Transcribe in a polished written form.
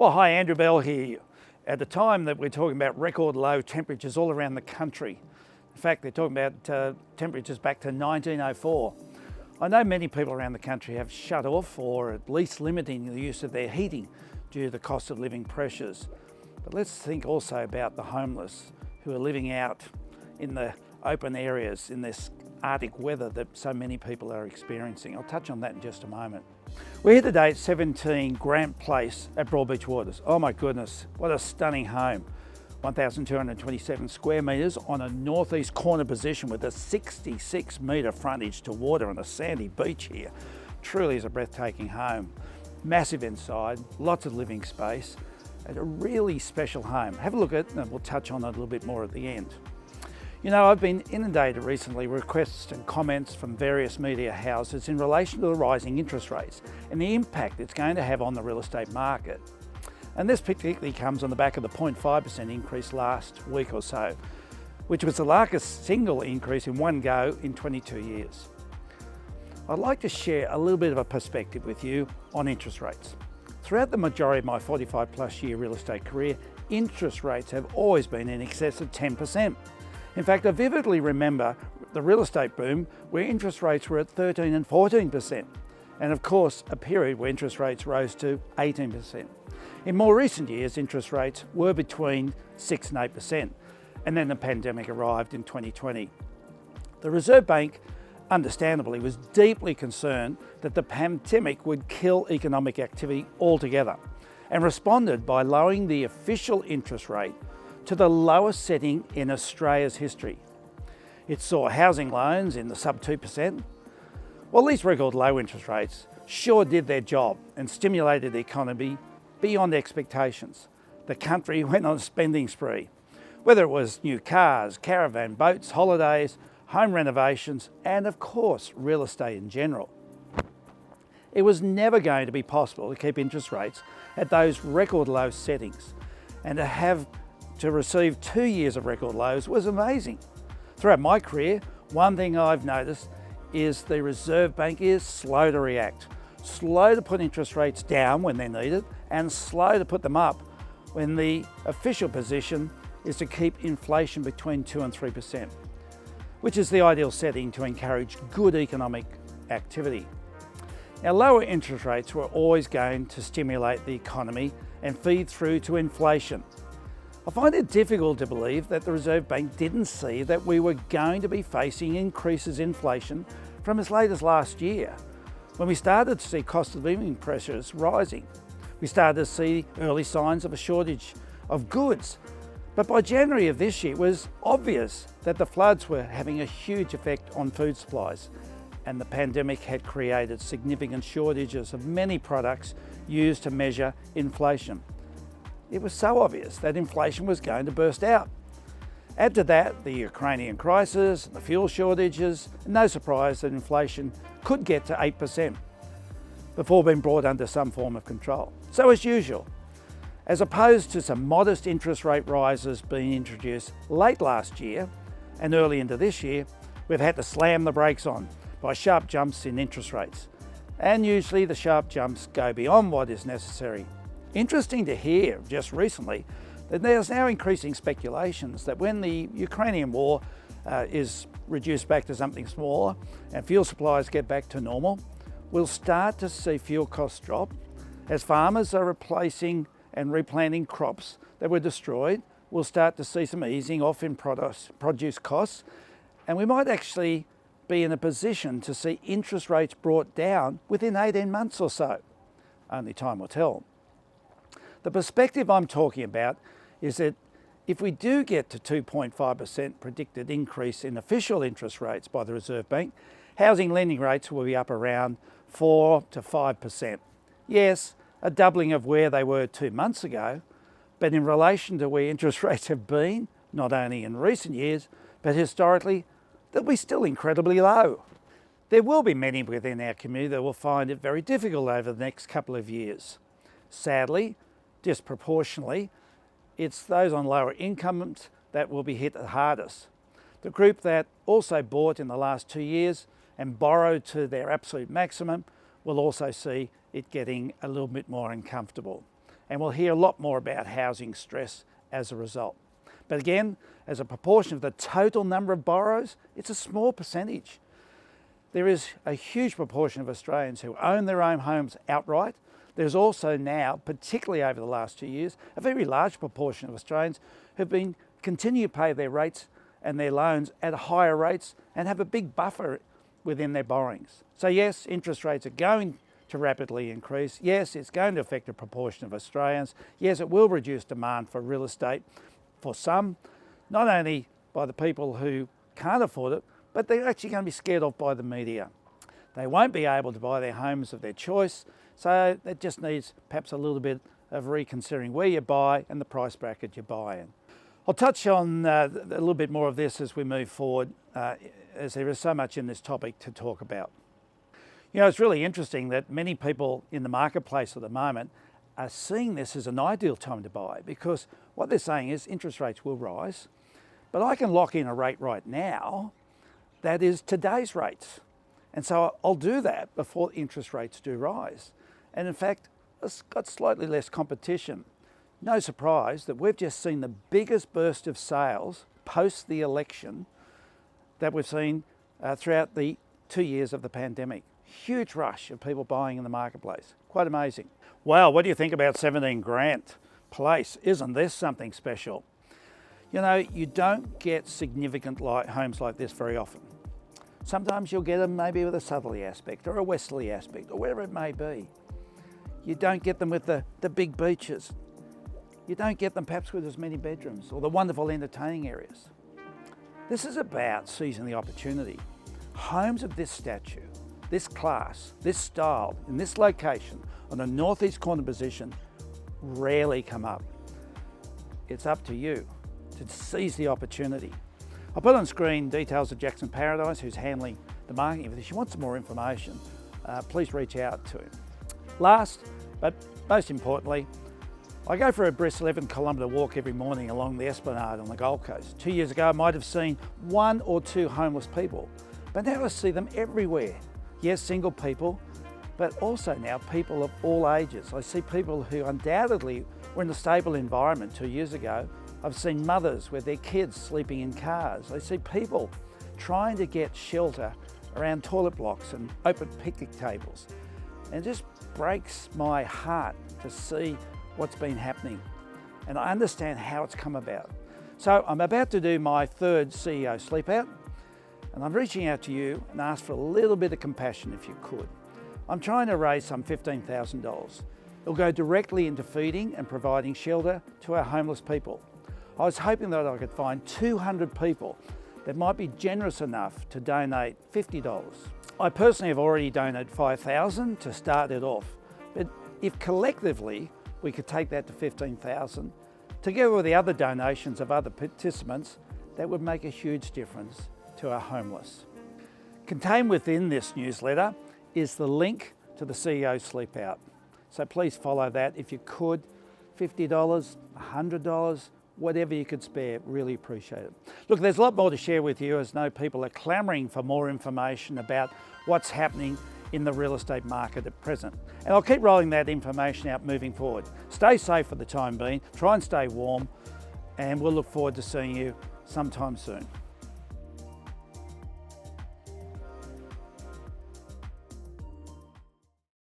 Well, hi, Andrew Bell here. At the time that we're talking about record low temperatures all around the country. In fact, they're talking about temperatures back to 1904. I know many people around the country have shut off or at least limiting the use of their heating due to the cost of living pressures. But let's think also about the homeless who are living out in the open areas in this Arctic weather that so many people are experiencing. I'll touch on that in just a moment. We're here today at 17 Grant Place at Broadbeach Waters. Oh my goodness, what a stunning home. 1,227 square metres on a northeast corner position with a 66 metre frontage to water on a sandy beach here. Truly is a breathtaking home. Massive inside, lots of living space, and a really special home. Have a look at it and we'll touch on it a little bit more at the end. You know, I've been inundated recently with requests and comments from various media houses in relation to the rising interest rates and the impact it's going to have on the real estate market. And this particularly comes on the back of the 0.5% increase last week or so, which was the largest single increase in one go in 22 years. I'd like to share a little bit of a perspective with you on interest rates. Throughout the majority of my 45 plus year real estate career, interest rates have always been in excess of 10%. In fact, I vividly remember the real estate boom where interest rates were at 13 and 14%. And of course, a period where interest rates rose to 18%. In more recent years, interest rates were between 6 and 8%. And then the pandemic arrived in 2020. The Reserve Bank, understandably, was deeply concerned that the pandemic would kill economic activity altogether and responded by lowering the official interest rate to the lowest setting in Australia's history. It saw housing loans in the sub 2%. Well, these record low interest rates sure did their job and stimulated the economy beyond expectations. The country went on a spending spree, whether it was new cars, caravan boats, holidays, home renovations, and of course, real estate in general. It was never going to be possible to keep interest rates at those record low settings, and to receive 2 years of record lows was amazing. Throughout my career, one thing I've noticed is the Reserve Bank is slow to react, slow to put interest rates down when they're needed, and slow to put them up when the official position is to keep inflation between 2 and 3%, which is the ideal setting to encourage good economic activity. Now, lower interest rates were always going to stimulate the economy and feed through to inflation. I find it difficult to believe that the Reserve Bank didn't see that we were going to be facing increases in inflation from as late as last year, when we started to see cost of living pressures rising. We started to see early signs of a shortage of goods. But by January of this year, it was obvious that the floods were having a huge effect on food supplies, and the pandemic had created significant shortages of many products used to measure inflation. It was so obvious that inflation was going to burst out. Add to that the Ukrainian crisis, the fuel shortages, and no surprise that inflation could get to 8% before being brought under some form of control. So as usual, as opposed to some modest interest rate rises being introduced late last year and early into this year, we've had to slam the brakes on by sharp jumps in interest rates. And usually the sharp jumps go beyond what is necessary. Interesting to hear just recently that there's now increasing speculations that when the Ukrainian war is reduced back to something smaller and fuel supplies get back to normal, we'll start to see fuel costs drop as farmers are replacing and replanting crops that were destroyed. We'll start to see some easing off in produce costs, and we might actually be in a position to see interest rates brought down within 18 months or so. Only time will tell. The perspective I'm talking about is that if we do get to 2.5% predicted increase in official interest rates by the Reserve Bank, housing lending rates will be up around 4 to 5%. Yes, a doubling of where they were 2 months ago, but in relation to where interest rates have been, not only in recent years, but historically, they'll be still incredibly low. There will be many within our community that will find it very difficult over the next couple of years. Sadly, disproportionately, it's those on lower incomes that will be hit the hardest. The group that also bought in the last 2 years and borrowed to their absolute maximum will also see it getting a little bit more uncomfortable. and we'll hear a lot more about housing stress as a result. But again, as a proportion of the total number of borrowers, it's a small percentage. There is a huge proportion of Australians who own their own homes outright. There's also now, particularly over the last 2 years, a very large proportion of Australians who've been continue to pay their rates and their loans at higher rates and have a big buffer within their borrowings. So yes, interest rates are going to rapidly increase. Yes, it's going to affect a proportion of Australians. Yes, it will reduce demand for real estate for some, not only by the people who can't afford it, but they're actually going to be scared off by the media. They won't be able to buy their homes of their choice, so it just needs perhaps a little bit of reconsidering where you buy and the price bracket you buy in. I'll touch on a little bit more of this as we move forward, as there is so much in this topic to talk about. You know, it's really interesting that many people in the marketplace at the moment are seeing this as an ideal time to buy, because what they're saying is interest rates will rise, but I can lock in a rate right now that is today's rates. And so I'll do that before interest rates do rise. And in fact, it's got slightly less competition. No surprise that we've just seen the biggest burst of sales post the election that we've seen throughout the 2 years of the pandemic. Huge rush of people buying in the marketplace. Quite amazing. Wow, what do you think about 17 Grant Place? Isn't this something special? You know, you don't get significant homes like this very often. Sometimes you'll get them maybe with a southerly aspect or a westerly aspect or whatever it may be. You don't get them with the big beaches. You don't get them perhaps with as many bedrooms or the wonderful entertaining areas. This is about seizing the opportunity. Homes of this stature, this class, this style, in this location, on a northeast corner position, rarely come up. It's up to you to seize the opportunity. I'll put on screen details of Jackson Paradise, who's handling the marketing for this. If you want some more information, please reach out to him. Last, but most importantly, I go for a brisk 11-kilometre walk every morning along the Esplanade on the Gold Coast. 2 years ago, I might have seen 1 or 2 homeless people, but now I see them everywhere. Yes, single people, but also now people of all ages. I see people who undoubtedly were in a stable environment 2 years ago. I've seen mothers with their kids sleeping in cars. I see people trying to get shelter around toilet blocks and open picnic tables. And it just breaks my heart to see what's been happening. And I understand how it's come about. So I'm about to do my 3rd CEO Sleep Out, and I'm reaching out to you and ask for a little bit of compassion if you could. I'm trying to raise some $15,000. It'll go directly into feeding and providing shelter to our homeless people. I was hoping that I could find 200 people that might be generous enough to donate $50. I personally have already donated $5,000 to start it off, but if collectively we could take that to $15,000, together with the other donations of other participants, that would make a huge difference to our homeless. Contained within this newsletter is the link to the CEO Sleep Out. So please follow that if you could. $50, $100, whatever you could spare, really appreciate it. Look, there's a lot more to share with you, as I know people are clamouring for more information about what's happening in the real estate market at present. And I'll keep rolling that information out moving forward. Stay safe for the time being, try and stay warm, and we'll look forward to seeing you sometime soon.